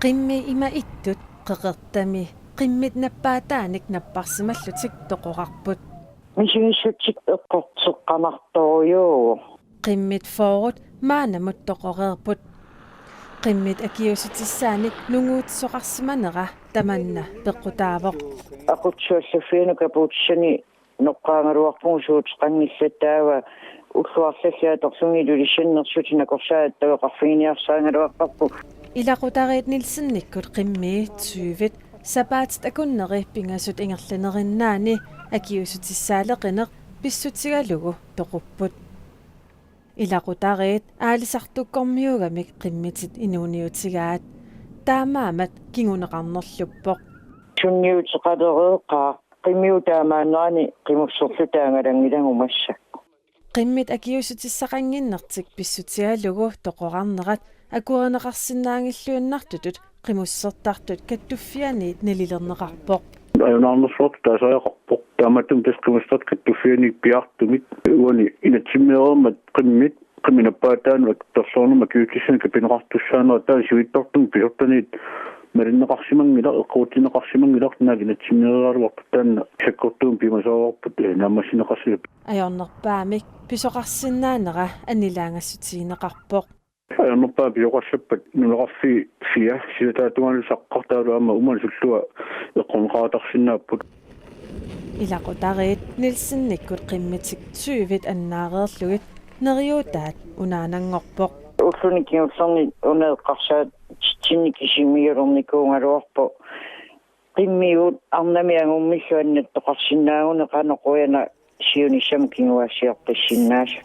qimmi ima ittut qeqertami qimmit nappaataanik napparsimallutik toqoqarput мисигиссутсик эққортеққамарторюу qimmit foorut maanamut toqoreerput qimmit akiusutissaanik nunguutsoqarsimanera tamanna peqqutaavoq aqutsuallaffiinu kapuutsani noqqaangaluarpungusuut qanngillataava уллуарллассиаторсунгилулиссаннерсутина корсааттавеқарфигиниарсаангалуаққарпу ilaqutariit nilsinnikkut qimmii tsyuvit sapaatit akunneri pingasut ingerlanerinnaani akiusutissaaлекинеq pissutigalugu toqupput ilaqutariit aalisartukkormiugamik qimmitit inuuniutigaat taamaamat kinguneqarnerluppoq sunniutеқалереэққаа qimmiutaamaannerani qimусsoрлутаангалангилангумassa qimmit akiusutissaqanginnertik pissutigalugu toqoqarnerat akuaneqarsinnaangilluannartutut qimussertartut kattuffianiit nalilerneqarpoq ajunarnersort taasaqarpoq taamatum tasqimustat kattuffiani piartumit uani inatsimmeermat qimmit qimminappaataanuk tersornuma kiutissan kapineqartussaanera taasuittortum piortaniit marinneqarsimangila eqquutineqarsimangilaq naaginatsimmeeraaluarput taanna sakkortuum pimasoorput naammassineqarsilup ajornerpaamik pisoqarsinnaanera anilaangassutiineqarpoq ajornerpaa pioqassappat nuleqarfi fia silataatumalu saqqartaaluama umansullua eqqorneqaratarsinnaapput ilaqutariit nilsinnikkut qimmitik tsyuvit annaareerlugit neriutaat unaananngorpoq уллуникиуллерни унеэққарсаат тинникисимиулерникуунгалуарпо qimmiut arnamiangummissuannat toqarsinnaagunne qanoquana siunissam kinguassiortissinnaasa